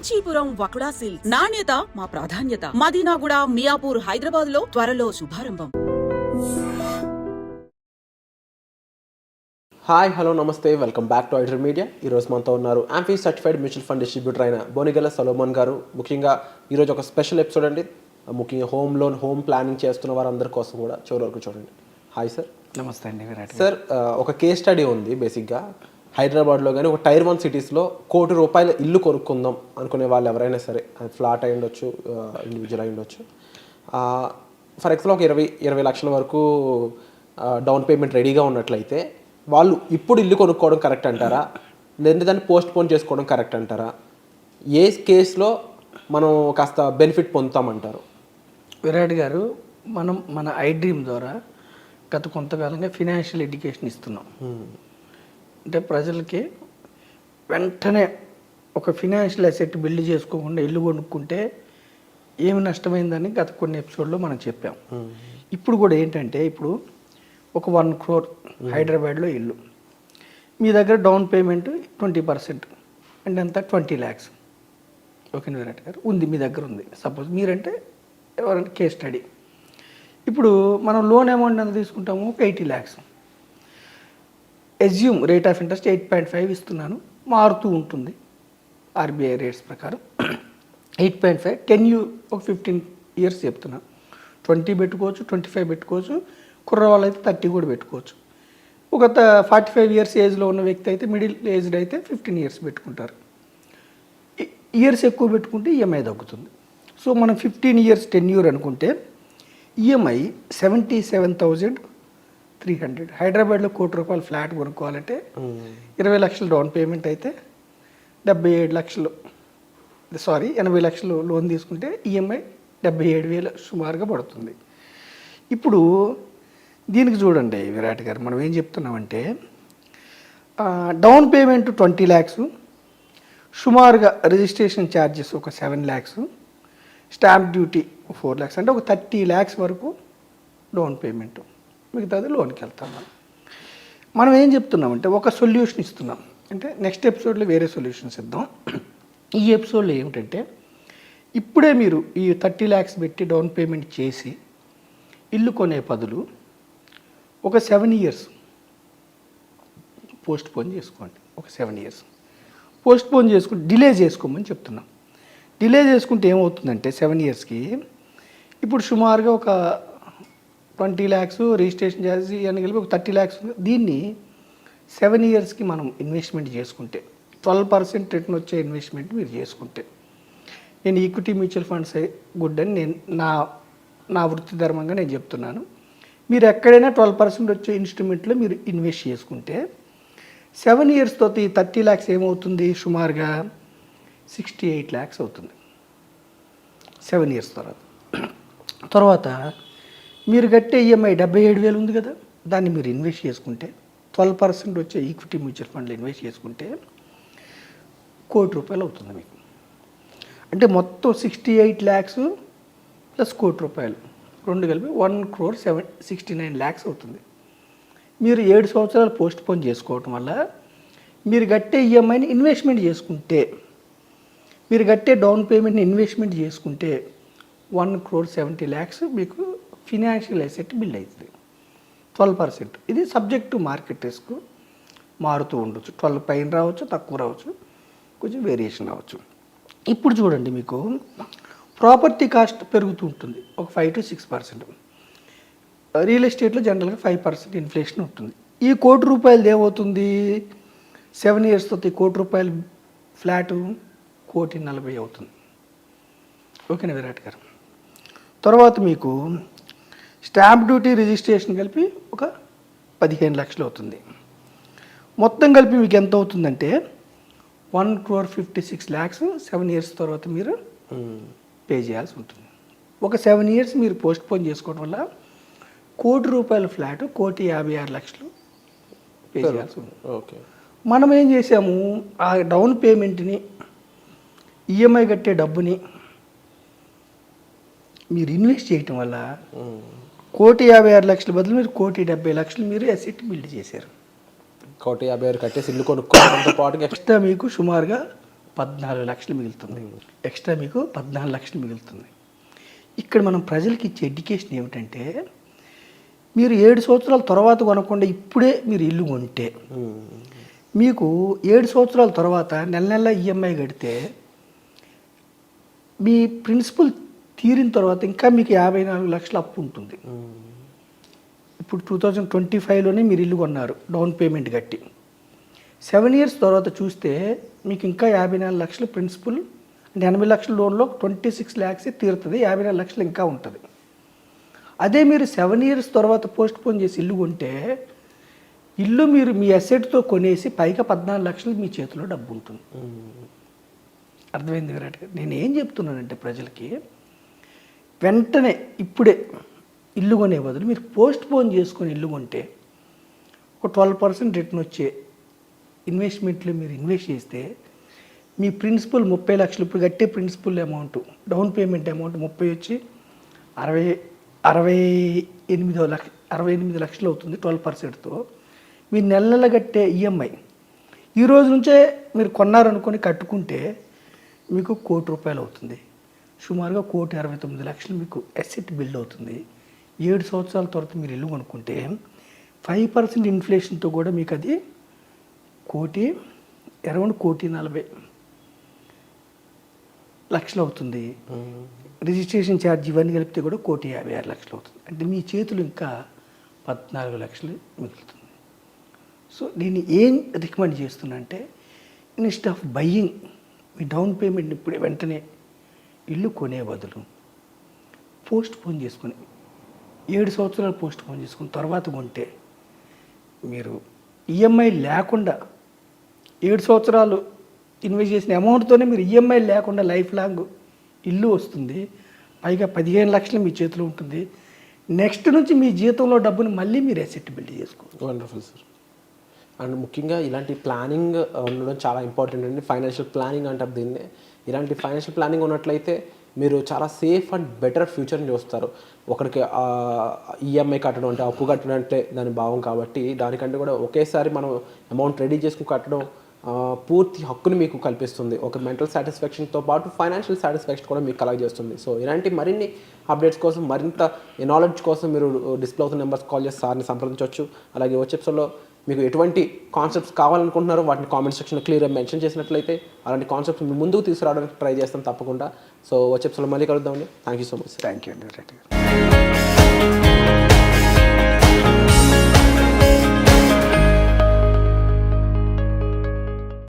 Kanchipuram వకుడా silks నాణ్యత మా ప్రాధాన్యత. మదీనాగూడ, మియాపూర్, హైదరాబాద్ లో త్వరలో శుభారంభం. హాయ్ హలో నమస్తే, welcome back to iDream media. ఈరోజు మనతో ఉన్నారు amphi certified mutual fund distributor అయిన బోనిగెల సొలోమన్ గారు. ముఖ్యంగా ఈరోజు ఒక స్పెషల్ ఎపిసోడ్ అండి. ముఖ్యంగా హోమ్ లోన్, హోమ్ ప్లానింగ్ చేస్తున్న వారందరి కోసం కూడా చివరి వరకు చూడండి. Hi sir. నమస్తే అండి. విరాట్ సార్, ఒక కేస్ స్టడీ ఉంది. బేసిక్గా హైదరాబాద్లో కానీ ఒక టైర్ 1 సిటీస్లో ₹1 కోటి ఇల్లు కొనుక్కుందాం అనుకునే వాళ్ళు ఎవరైనా సరే, అది ఫ్లాట్ అయి ఉండొచ్చు, ఇండివిజువల్ అయి ఉండొచ్చు. ఫర్ ఎగ్జాంపుల్ ఒక 20 లక్షల వరకు డౌన్ పేమెంట్ రెడీగా ఉన్నట్లయితే వాళ్ళు ఇప్పుడు ఇల్లు కొనుక్కోవడం కరెక్ట్ అంటారా, లేదంటే దాన్ని పోస్ట్ పోన్ చేసుకోవడం కరెక్ట్ అంటారా? ఏ కేసులో మనం కాస్త బెనిఫిట్ పొందుతామంటారు? విరాట్ గారు, మనం మన ఐడ్రీమ్ ద్వారా గత కొంతకాలంగా ఫినాన్షియల్ ఎడ్యుకేషన్ ఇస్తున్నాం. అంటే ప్రజలకి వెంటనే ఒక ఫినాన్షియల్ అసెట్ బిల్డ్ చేసుకోకుండా ఇల్లు కొనుక్కుంటే ఏమి నష్టమైందని గత కొన్ని ఎపిసోడ్లో మనం చెప్పాం. ఇప్పుడు కూడా ఏంటంటే, ఇప్పుడు ఒక 1 crore హైదరాబాద్లో ఇల్లు, మీ దగ్గర డౌన్ పేమెంట్ 20% అంటే ఎంత, 20 lakhs. ఓకే విరాట్ గారు, ఉంది, మీ దగ్గర ఉంది. సపోజ్ మీరంటే ఎవరంటే కేస్ స్టడీ. ఇప్పుడు మనం లోన్ అమౌంట్ ఎంత తీసుకుంటాము, ఒక 80 lakhs. Assume rate of interest 8.5 ఇస్తున్నాను, మారుతూ ఉంటుంది ఆర్బీఐ రేట్స్ ప్రకారం. 8.5 10 ఒక 15 years చెప్తున్నా. 20 పెట్టుకోవచ్చు, 25 పెట్టుకోవచ్చు, కుర్రవాళ్ళు అయితే 30 కూడా పెట్టుకోవచ్చు. ఒక 45 years ఏజ్లో ఉన్న వ్యక్తి అయితే, మిడిల్ ఏజ్డ్ అయితే 15 years పెట్టుకుంటారు. ఇయర్స్ ఎక్కువ పెట్టుకుంటే ఈఎంఐ తగ్గుతుంది. సో మనం 15 years tenure అనుకుంటే ఈఎంఐ 77,300. హైదరాబాద్లో ₹1 కోటి ఫ్లాట్ కొనుక్కోవాలంటే 20 లక్షలు డౌన్ పేమెంట్ అయితే 80 లక్షలు లోన్ తీసుకుంటే ఈఎంఐ 77,000 సుమారుగా పడుతుంది. ఇప్పుడు దీనికి చూడండి విరాట్ గారు, మనం ఏం చెప్తున్నామంటే, డౌన్ పేమెంట్ 20 lakhs, సుమారుగా రిజిస్ట్రేషన్ ఛార్జెస్ ఒక 7 lakhs, స్టాంప్ డ్యూటీ 4 lakhs, అంటే ఒక 30 lakhs వరకు డౌన్ పేమెంట్, మిగతాది లోన్కి వెళ్తాం. మనం ఏం చెప్తున్నామంటే, ఒక సొల్యూషన్ ఇస్తున్నాం. అంటే నెక్స్ట్ ఎపిసోడ్లో వేరే సొల్యూషన్స్ ఇద్దాం. ఈ ఎపిసోడ్లో ఏమిటంటే, ఇప్పుడే మీరు ఈ 30 lakhs పెట్టి డౌన్ పేమెంట్ చేసి ఇల్లు కొనే బదులు ఒక 7 years పోస్ట్ పోన్ చేసుకోండి. ఒక 7 years పోస్ట్ పోన్ చేసుకుని డిలే చేసుకోమని చెప్తున్నాం. డిలే చేసుకుంటే ఏమవుతుందంటే 7 yearsకి ఇప్పుడు సుమారుగా ఒక 20 lakhs రిజిస్ట్రేషన్ ఛార్జ్ ఇవన్నీ కలిపి ఒక 30 lakhs. దీన్ని 7 yearsకి మనం ఇన్వెస్ట్మెంట్ చేసుకుంటే 12% రిటర్న్ వచ్చే ఇన్వెస్ట్మెంట్ మీరు చేసుకుంటే, నేను ఈక్విటీ మ్యూచువల్ ఫండ్స్ గుడ్ అని నా వృత్తి ధర్మంగా నేను చెప్తున్నాను. మీరు ఎక్కడైనా 12% వచ్చే ఇన్స్ట్రుమెంట్లో మీరు ఇన్వెస్ట్ చేసుకుంటే 7 years తర్వాత ఈ 30 lakhs ఏమవుతుంది, సుమారుగా 68 lakhs అవుతుంది 7 years తర్వాత. మీరు కట్టే ఈఎంఐ 77,000 ఉంది కదా, దాన్ని మీరు ఇన్వెస్ట్ చేసుకుంటే 12% వచ్చే ఈక్విటీ మ్యూచువల్ ఫండ్లో ఇన్వెస్ట్ చేసుకుంటే ₹1 కోటి అవుతుంది మీకు. అంటే మొత్తం 68 lakhs ప్లస్ ₹1 కోటి రెండు కలిపి 1,69 lakhs అవుతుంది. మీరు 7 సంవత్సరాలు పోస్ట్ పోన్ చేసుకోవటం వల్ల మీరు కట్టే ఈఎంఐని ఇన్వెస్ట్మెంట్ చేసుకుంటే, మీరు కట్టే డౌన్ పేమెంట్ని ఇన్వెస్ట్మెంట్ చేసుకుంటే 1,70 lakhs మీకు ఫినాన్షియల్ అసెట్ బిల్డ్ అవుతుంది. 12%. ఇది సబ్జెక్ట్ టు మార్కెట్ రిస్క్, మారుతూ ఉండొచ్చు. 12 పైన రావచ్చు, తక్కువ రావచ్చు, కొంచెం వేరియేషన్ రావచ్చు. ఇప్పుడు చూడండి, మీకు ప్రాపర్టీ కాస్ట్ పెరుగుతూ ఉంటుంది ఒక 5 to 6%. రియల్ ఎస్టేట్లో జనరల్గా 5% ఇన్ఫ్లేషన్ ఉంటుంది. ఈ ₹1 కోటి ఏమవుతుంది, 7 years తర్వాత ఈ ₹1 కోటి ఫ్లాటు ₹1,40,00,000 అవుతుంది. ఓకేనా విరాట్ గారు? తర్వాత మీకు స్టాంప్ డ్యూటీ, రిజిస్ట్రేషన్ కలిపి ఒక 15 లక్షలు అవుతుంది. మొత్తం కలిపి మీకు ఎంత అవుతుందంటే 1,56 lakhs 7 years తర్వాత మీరు పే చేయాల్సి ఉంటుంది. ఒక 7 years మీరు పోస్ట్ పోన్ చేసుకోవడం వల్ల ₹1 కోటి ఫ్లాట్ ₹1,56,00,000 పే చేయాల్సి ఉంటుంది. ఓకే. మనం ఏం చేసాము, ఆ డౌన్ పేమెంట్ని, ఈఎంఐ కట్టే డబ్బుని మీరు ఇన్వెస్ట్ చేయటం వల్ల ₹1,56,00,000 బదులు మీరు ₹1,70,00,000 మీరు అసెట్ బిల్డ్ చేశారు. ₹1,50,000 కట్టేసి ఇల్లు కొనుక్కోవడంతో పాటు ఎక్స్ట్రా మీకు సుమారుగా 14 లక్షలు మిగులుతుంది. ఎక్స్ట్రా మీకు 14 లక్షలు మిగులుతుంది. ఇక్కడ మనం ప్రజలకి ఇచ్చే ఎడ్యుకేషన్ ఏమిటంటే, మీరు 7 సంవత్సరాల తర్వాత కొనకుండా ఇప్పుడే మీరు ఇల్లు కొంటే మీకు 7 సంవత్సరాల తర్వాత నెల నెల ఈఎంఐ కడితే మీ ప్రిన్సిపల్ తీరిన తర్వాత ఇంకా మీకు 54 లక్షల అప్పు ఉంటుంది. ఇప్పుడు 2025లోనే మీరు ఇల్లు కొన్నారు డౌన్ పేమెంట్ కట్టి. 7 ఇయర్స్ తర్వాత చూస్తే మీకు ఇంకా 54 లక్షలు ప్రిన్సిపల్ అంటే 80 లక్షల లోన్లో 26 ల్యాక్సే తీరుతుంది, 54 లక్షలు ఇంకా ఉంటుంది. అదే మీరు 7 ఇయర్స్ తర్వాత పోస్ట్ పోన్ చేసి ఇల్లు కొంటే ఇల్లు మీరు మీ అసెట్తో కొనేసి పైగా 14 లక్షలు మీ చేతిలో డబ్బు ఉంటుంది. అర్థమైంది విరాట్ గారు? నేను ఏం చెప్తున్నానంటే ప్రజలకి, వెంటనే ఇప్పుడే ఇల్లు కొనే బదులు మీరు పోస్ట్ పోన్ చేసుకొని ఇల్లు కొంటే ఒక 12% రిటర్న్ వచ్చే ఇన్వెస్ట్మెంట్లో మీరు ఇన్వెస్ట్ చేస్తే మీ ప్రిన్సిపల్ 30 లక్షలు, ఇప్పుడు కట్టే principal amount down payment amount 30 వచ్చి 68 లక్షలు అవుతుంది 12%తో. మీరు నెల నెల కట్టే ఈఎంఐ ఈ రోజు నుంచే మీరు కొన్నారనుకొని కట్టుకుంటే మీకు ₹1,00,00,000 అవుతుంది. సుమారుగా 1,69,00,000 మీకు అసెట్ బిల్డ్ అవుతుంది. 7 సంవత్సరాల తర్వాత మీరు ఇల్లు కొనుక్కుంటే 5% ఇన్ఫ్లేషన్తో కూడా మీకు అది అరౌండ్ 1,40,00,000 అవుతుంది. రిజిస్ట్రేషన్ ఛార్జ్ ఇవన్నీ కలిపితే కూడా 1,56,00,000 అవుతుంది. అంటే మీ చేతులు ఇంకా 14 లక్షలు మిగులుతుంది. సో నేను ఏం రికమెండ్ చేస్తున్నా అంటే, instead of buying me down payment ఇప్పుడే వెంటనే ఇల్లు కొనే బదులు పోస్ట్ పోన్ చేసుకొని 7 సంవత్సరాలు పోస్ట్ పోన్ చేసుకుని తర్వాత కొంటే మీరు ఈఎంఐ లేకుండా 7 సంవత్సరాలు ఇన్వెస్ట్ చేసిన అమౌంట్తోనే మీరు ఈఎంఐ లేకుండా లైఫ్ లాంగ్ ఇల్లు వస్తుంది. పైగా 15 లక్షలు మీ చేతిలో ఉంటుంది. నెక్స్ట్ నుంచి మీ జీతంలో డబ్బుని మళ్ళీ మీరు అసెట్ బిల్డ్ చేసుకోవచ్చు. Wonderful sir. అండ్ ముఖ్యంగా ఇలాంటి ప్లానింగ్ ఉండడం చాలా ఇంపార్టెంట్ అండి. ఫైనాన్షియల్ ప్లానింగ్ అంటారు దీన్ని. ఇలాంటి ఫైనాన్షియల్ ప్లానింగ్ ఉన్నట్లయితే మీరు చాలా సేఫ్ అండ్ బెటర్ ఫ్యూచర్ని చూస్తారు. ఒకరికి ఈఎంఐ కట్టడం అంటే అప్పు కట్టడం అంటే దాని భావం కాబట్టి, దానికంటే కూడా ఒకేసారి మనం అమౌంట్ రెడీ చేసుకుని కట్టడం పూర్తి హక్కుని మీకు కల్పిస్తుంది. ఒక మెంటల్ సాటిస్ఫాక్షన్తో పాటు ఫైనాన్షియల్ సాటిస్ఫాక్షన్ కూడా మీకు కలెక్ట్ చేస్తుంది. సో ఇలాంటి మరిన్ని అప్డేట్స్ కోసం, మరింత నాలెడ్జ్ కోసం మీరు డిస్ప్లే అవుతున్న నెంబర్స్ కాల్ చేసి సార్ని సంప్రదించవచ్చు. అలాగే వచ్చే ఎపిసోడ్లో మీకు ఎటువంటి కాన్సెప్ట్స్ కావాలనుకుంటున్నారో వాటిని కామెంట్ సెక్షన్లో క్లియర్గా మెన్షన్ చేసినట్లయితే అలాంటి కాన్సెప్ట్స్ మీ ముందుకు తీసుకురావడానికి ట్రై చేస్తాం తప్పకుండా. సో వచ్చే ఎపిసోడ్లో మళ్ళీ కలుద్దామండి. Thank you so much. Thank you అండి.